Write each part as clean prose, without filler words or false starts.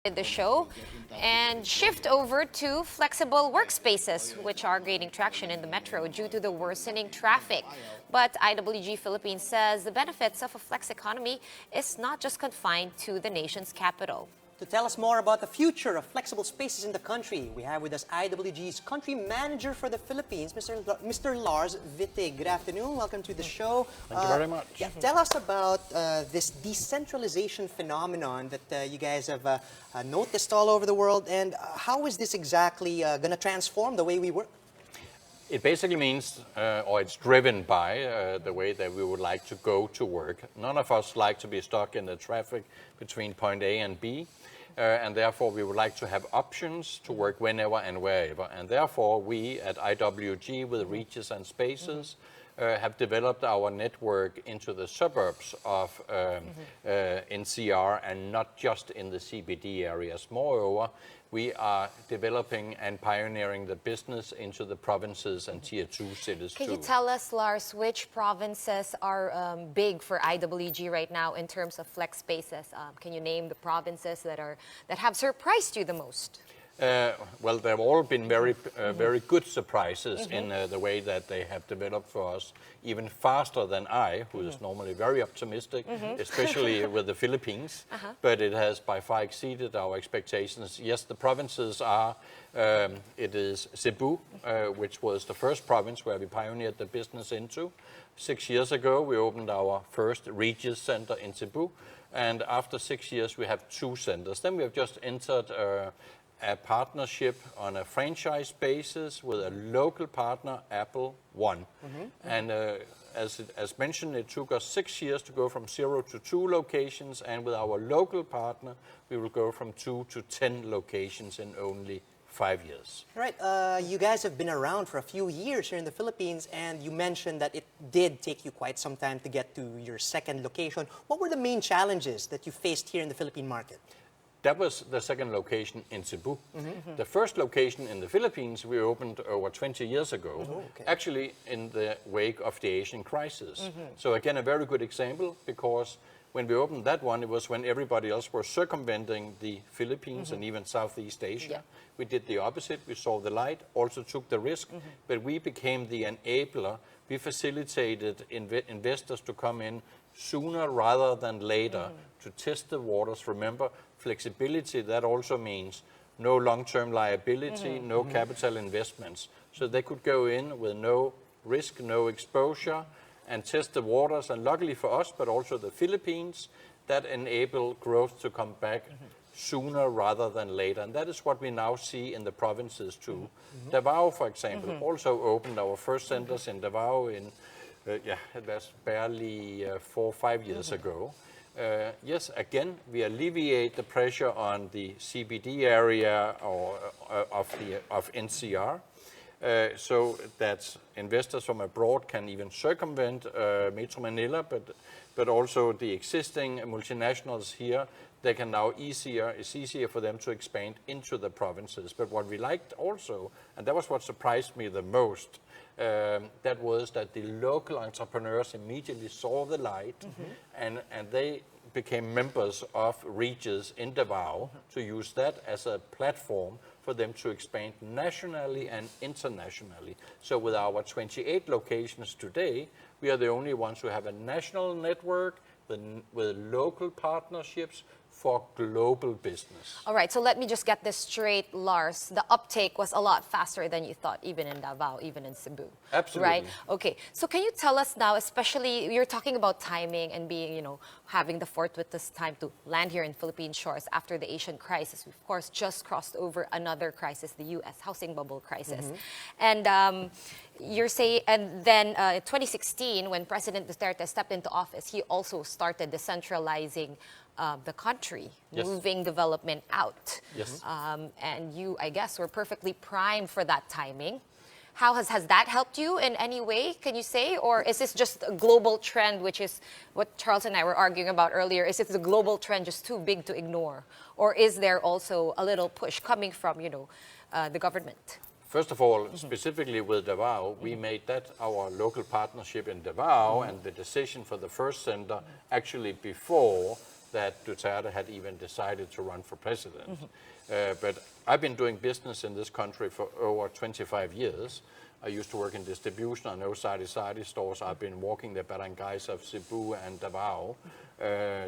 the show and shift over to flexible workspaces, which are gaining traction in the metro due to the worsening traffic. But IWG Philippines says the benefits of a flex economy is not just confined to the nation's capital. To tell us more about the future of flexible spaces in the country, we have with us IWG's Country Manager for the Philippines, Mr. Lars Wittig. Good afternoon. Welcome to the show. Thank you very much. Yeah, tell us about this decentralization phenomenon that you guys have noticed all over the world, and how is this exactly going to transform the way we work? It basically means, or it's driven by, the way that we would like to go to work. None of us like to be stuck in the traffic between point A and B. And therefore we would like to have options to work whenever and wherever. And therefore we at IWG with Regus and Spaces have developed our network into the suburbs of NCR and not just in the CBD areas. Moreover, we are developing and pioneering the business into the provinces and tier 2 cities too. Can you tell us, Lars, which provinces are big for IWG right now in terms of flex spaces? Can you name the provinces that have surprised you the most? Well, they've all been very good surprises in the way that they have developed for us, even faster than I, who is normally very optimistic, especially with the Philippines, but it has by far exceeded our expectations. Yes, the provinces are, it is Cebu, which was the first province where we pioneered the business into. 6 years ago, we opened our first Regus center in Cebu, and after 6 years, we have 2 centers. Then we have just entered a partnership on a franchise basis with a local partner, Apple One. And as mentioned, it took us 6 years to go from 0 to 2 locations, and with our local partner, we will go from 2 to 10 locations in only 5 years. Right. You guys have been around for a few years here in the Philippines, and you mentioned that it did take you quite some time to get to your second location. What were the main challenges that you faced here in the Philippine market? That was the second location in Cebu. The first location in the Philippines we opened over 20 years ago, actually in the wake of the Asian crisis. So again, a very good example, because when we opened that one, it was when everybody else was circumventing the Philippines and even Southeast Asia. We did the opposite. We saw the light, also took the risk, but we became the enabler. We facilitated investors to come in sooner rather than later to test the waters. Remember, flexibility, that also means no long-term liability, no capital investments. So they could go in with no risk, no exposure, and test the waters. And luckily for us, but also the Philippines, that enabled growth to come back sooner rather than later. And that is what we now see in the provinces too. Davao, for example, also opened our first centers in Davao in, it was barely 4 or 5 years ago. Yes, again, we alleviate the pressure on the CBD area or of NCR, so that investors from abroad can even circumvent Metro Manila, but also the existing multinationals here, they can now it's easier for them to expand into the provinces. But what we liked also, and that was what surprised me the most, that was that the local entrepreneurs immediately saw the light, and they became members of Regus in Davao to use that as a platform for them to expand nationally and internationally. So with our 28 locations today, we are the only ones who have a national network with local partnerships for global business. All right, so let me just get this straight, Lars. The uptake was a lot faster than you thought, even in Davao, even in Cebu. Absolutely. Right? Okay, so can you tell us now, especially, you're talking about timing and being, having the fortuitous time to land here in Philippine shores after the Asian crisis. We, of course, just crossed over another crisis, the U.S. housing bubble crisis. And you're saying, and then in 2016, when President Duterte stepped into office, he also started decentralizing the country, moving development out. And you, I guess, were perfectly primed for that timing. How has that helped you in any way, can you say? Or is this just a global trend, which is what Charles and I were arguing about earlier? Is it the global trend just too big to ignore? Or is there also a little push coming from, the government? First of all, specifically with Davao, we made that our local partnership in Davao and the decision for the first center actually before that Duterte had even decided to run for president. But I've been doing business in this country for over 25 years. I used to work in distribution. I know sari-sari stores. I've been walking the barangays of Cebu and Davao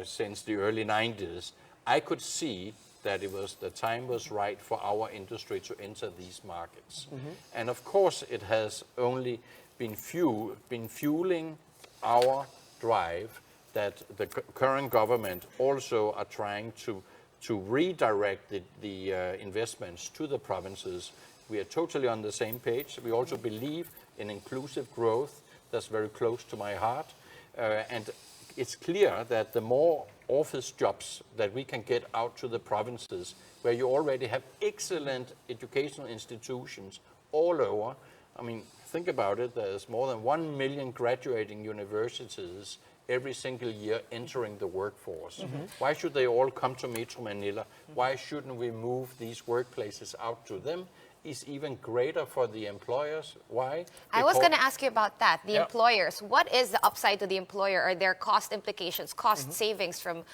since the early 90s. I could see that the time was right for our industry to enter these markets. And of course, it has only been fueling our drive that the current government also are trying to redirect the investments to the provinces. We are totally on the same page. We also believe in inclusive growth. That's very close to my heart. And it's clear that the more office jobs that we can get out to the provinces, where you already have excellent educational institutions all over. I mean, think about it. There's more than 1 million graduating universities every single year entering the workforce. Why should they all come to Metro Manila? Why shouldn't we move these workplaces out to them? Is even greater for the employers. Why? I was going to ask you about that. The Yeah. employers, what is the upside to the employer? Are there cost implications, cost savings from,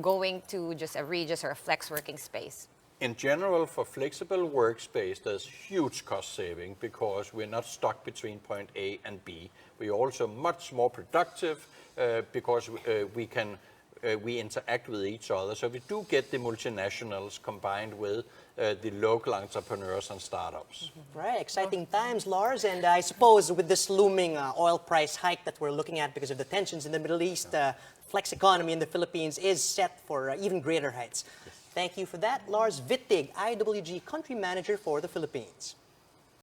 going to just a Regus or a flex working space? In general, for flexible workspace, there's huge cost saving because we're not stuck between point A and B. We're also much more productive because we interact with each other. So we do get the multinationals combined with the local entrepreneurs and startups. Right, exciting times, Lars. And I suppose with this looming oil price hike that we're looking at because of the tensions in the Middle East, flex economy in the Philippines is set for even greater heights. Thank you for that, Lars Wittig, IWG Country Manager for the Philippines.